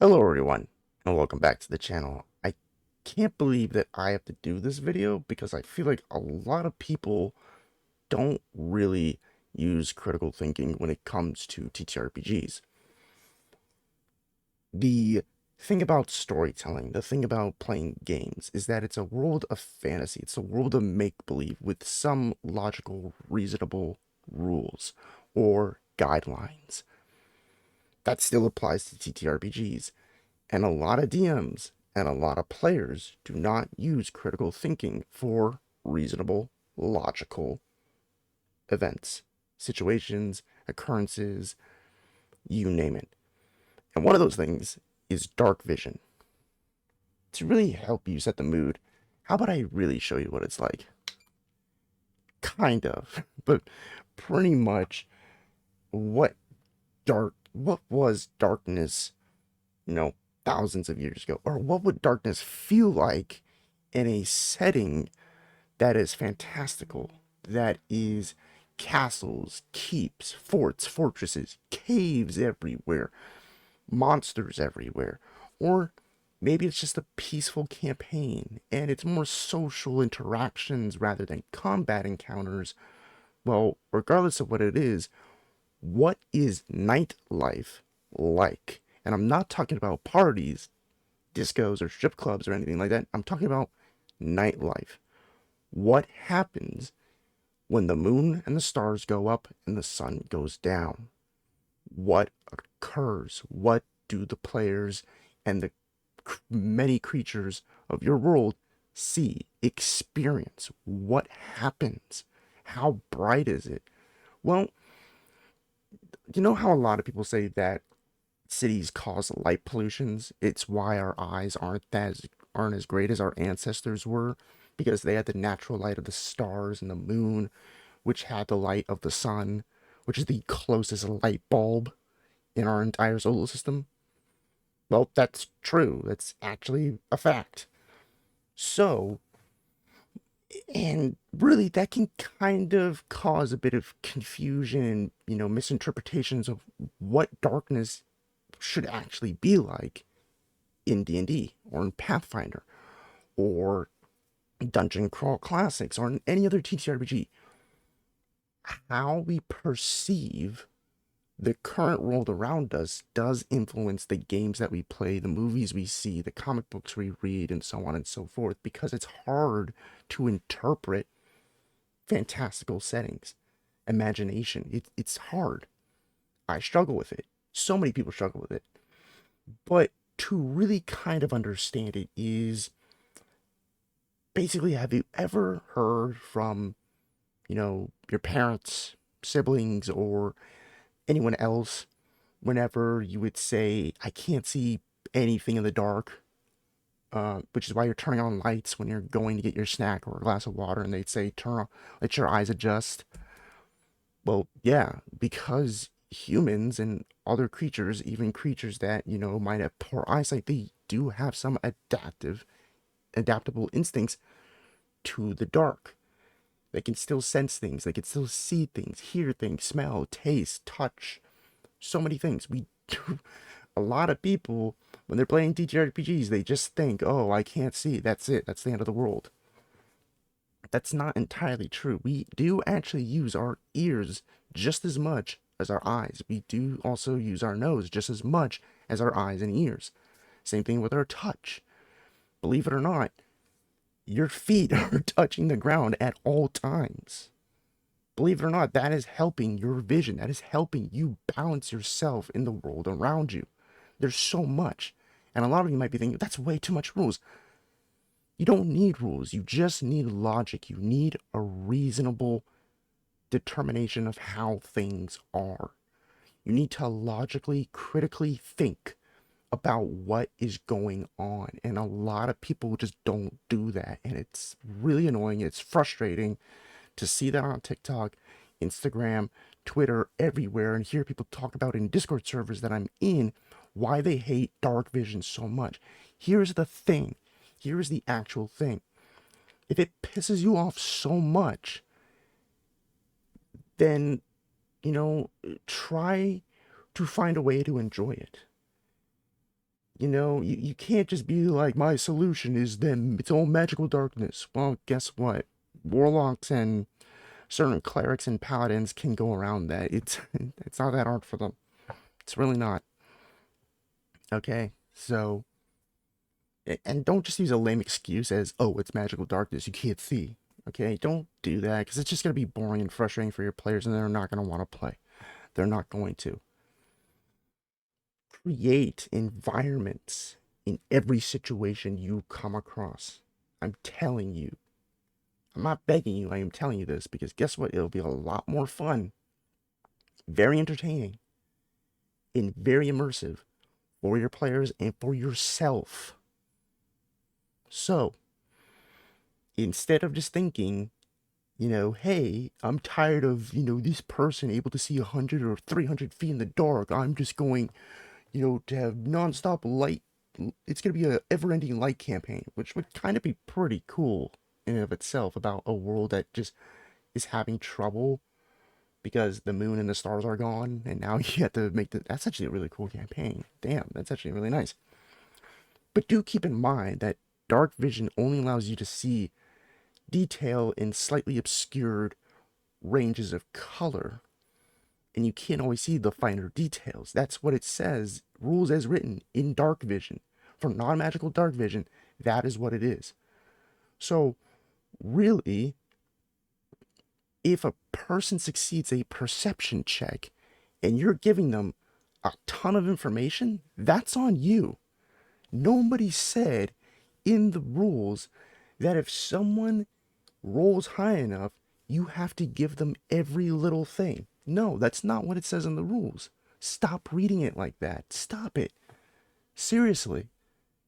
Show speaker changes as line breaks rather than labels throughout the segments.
Hello everyone, and welcome back to the channel. I can't believe that I have to do this video because I feel like a lot of people don't really use critical thinking when it comes to TTRPGs. The thing about storytelling, the thing about playing games, is that it's a world of fantasy. It's a world of make-believe with some logical, reasonable rules or guidelines. That still applies to TTRPGs. And a lot of DMs and a lot of players do not use critical thinking for reasonable, logical events, situations, occurrences, you name it. And one of those things is Darkvision. To really help you set the mood, how about I really show you what it's like? Kind of, but pretty much what was darkness, you know, thousands of years ago, or what would darkness feel like in a setting that is fantastical, that is castles, keeps, forts, fortresses, caves everywhere, monsters everywhere, or maybe it's just a peaceful campaign and it's more social interactions rather than combat encounters. Well, regardless of what it is, what is nightlife like? And I'm not talking about parties, discos, or strip clubs or anything like that. I'm talking about nightlife. What happens when the moon and the stars go up and the sun goes down? What occurs? What do the players and the many creatures of your world see, experience? What happens? How bright is it? Well, you know how a lot of people say that cities cause light pollutions? It's why our eyes aren't as great as our ancestors were, because they had the natural light of the stars and the moon, which had the light of the sun, which is the closest light bulb in our entire solar system. Well, that's true. That's actually a fact. So, and really that can kind of cause a bit of confusion and, misinterpretations of what darkness should actually be like in D&D or in Pathfinder or Dungeon Crawl Classics or in any other TTRPG. How we perceive the current world around us does influence the games that we play, the movies we see, the comic books we read, and so on and so forth, because it's hard to interpret fantastical settings. Imagination, it's hard. I struggle with it. So many people struggle with it. But to really kind of understand it is basically, have you ever heard from, your parents, siblings, or anyone else whenever you would say, I can't see anything in the dark, which is why you're turning on lights when you're going to get your snack or a glass of water, and they'd say, turn on, let your eyes adjust. Well, yeah, because humans and other creatures, even creatures that, might have poor eyesight, they do have some adaptable instincts to the dark. They can still sense things, they can still see things, hear things, smell, taste, touch, so many things. We do. A lot of people, when they're playing TTRPGs, they just think, oh, I can't see, that's it, that's the end of the world. That's not entirely true. We do actually use our ears just as much as our eyes. We do also use our nose just as much as our eyes and ears. Same thing with our touch. Believe it or not, your feet are touching the ground at all times. Believe it or not, that is helping your vision. That is helping you balance yourself in the world around you. There's so much. And a lot of you might be thinking, that's way too much rules. You don't need rules. You just need logic. You need a reasonable determination of how things are. You need to logically, critically think about what is going on. And a lot of people just don't do that. And it's really annoying. It's frustrating to see that on TikTok, Instagram, Twitter, everywhere, and hear people talk about in Discord servers that I'm in why they hate Darkvision so much. Here's the thing. Here's the actual thing. If it pisses you off so much, then, try to find a way to enjoy it. You can't just be like, my solution is them, it's all magical darkness. Well, guess what? Warlocks and certain clerics and paladins can go around that. It's not that hard for them. It's really not. Okay? So, and don't just use a lame excuse as, oh, it's magical darkness, you can't see. Okay? Don't do that, because it's just going to be boring and frustrating for your players, and they're not going to want to play. They're not going to. Create environments in every situation you come across. I'm telling you. I'm not begging you, I am telling you this, because guess what? It'll be a lot more fun, very entertaining, and very immersive for your players and for yourself. So, instead of just thinking, hey, I'm tired of, this person able to see 100 or 300 feet in the dark, I'm just going, to have nonstop light. It's going to be a ever-ending light campaign, which would kind of be pretty cool in and of itself, about a world that just is having trouble because the moon and the stars are gone, and now you have to make that's actually a really cool campaign. Damn, that's actually really nice. But do keep in mind that dark vision only allows you to see detail in slightly obscured ranges of color, and you can't always see the finer details. That's what it says, rules as written in dark vision. For non-magical dark vision, that is what it is. So, really, if a person succeeds a perception check and you're giving them a ton of information, that's on you. Nobody said in the rules that if someone rolls high enough, you have to give them every little thing. No, that's not what it says in the rules. Stop reading it like that. Stop it. Seriously.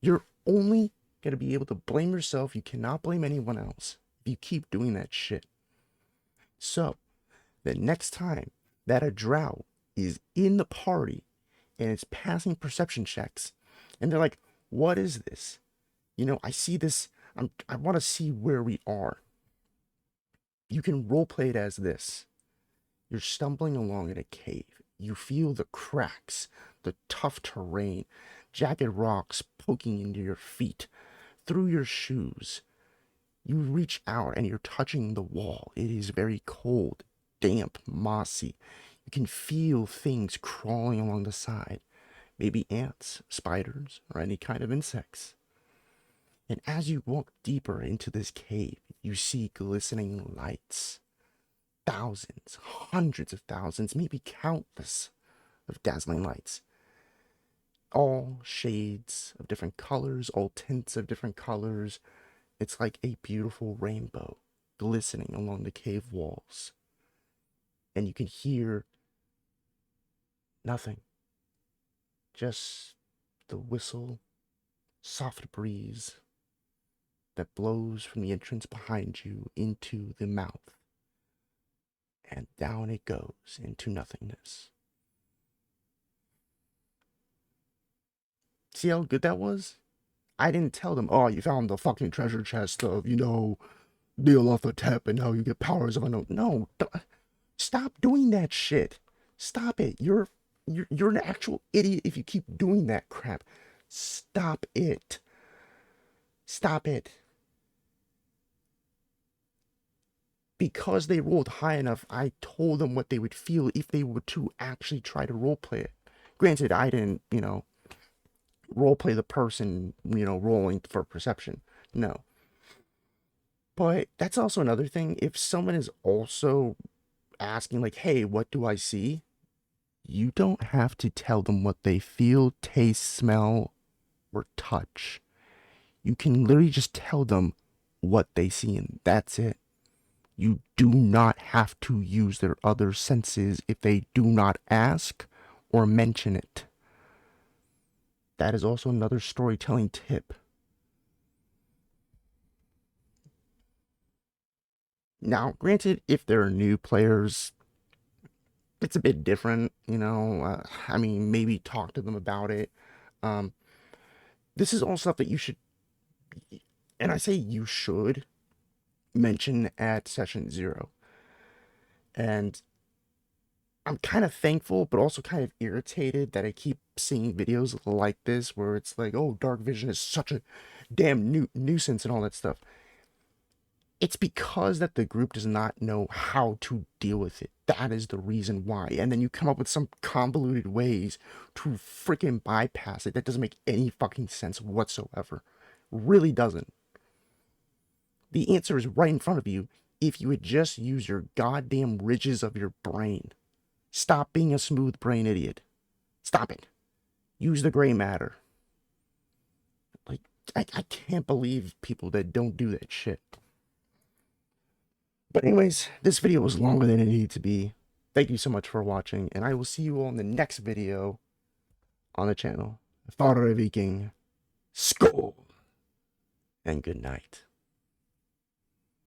You're only going to be able to blame yourself. You cannot blame anyone else if you keep doing that shit. So, the next time that a drow is in the party and it's passing perception checks, and they're like, what is this? I see this. I want to see where we are. You can roleplay it as this. You're stumbling along in a cave. You feel the cracks, the tough terrain, jagged rocks poking into your feet, through your shoes. You reach out and you're touching the wall. It is very cold, damp, mossy. You can feel things crawling along the side. Maybe ants, spiders, or any kind of insects. And as you walk deeper into this cave, you see glistening lights. Thousands, hundreds of thousands, maybe countless of dazzling lights. All shades of different colors, all tints of different colors. It's like a beautiful rainbow glistening along the cave walls. And you can hear nothing. Just the whistle, soft breeze that blows from the entrance behind you into the mouth. And down it goes into nothingness. See how good that was? I didn't tell them, oh, you found the fucking treasure chest of, Neolothatep and now you get powers of unknown. No, stop doing that shit. Stop it. You're an actual idiot if you keep doing that crap. Stop it. Stop it. Because they rolled high enough, I told them what they would feel if they were to actually try to roleplay it. Granted, I didn't, roleplay the person, rolling for perception. No. But that's also another thing. If someone is also asking, like, hey, what do I see? You don't have to tell them what they feel, taste, smell, or touch. You can literally just tell them what they see, and that's it. You do not have to use their other senses if they do not ask or mention it. That is also another storytelling tip. Now, granted, if there are new players, it's a bit different, maybe talk to them about it. Um, this is all stuff that you should, and I say you should, mention at session 0. And I'm kind of thankful, but also kind of irritated that I keep seeing videos like this where it's like, oh, Darkvision is such a damn nuisance and all that stuff. It's because that the group does not know how to deal with it. That is the reason why. And then you come up with some convoluted ways to freaking bypass it that doesn't make any fucking sense whatsoever. Really doesn't. The answer is right in front of you if you would just use your goddamn ridges of your brain. Stop being a smooth brain idiot. Stop it. Use the gray matter. Like, I can't believe people that don't do that shit. But anyways, this video was longer than it needed to be. Thank you so much for watching, and I will see you all in the next video on the channel. Farare Viking, skål, and good night.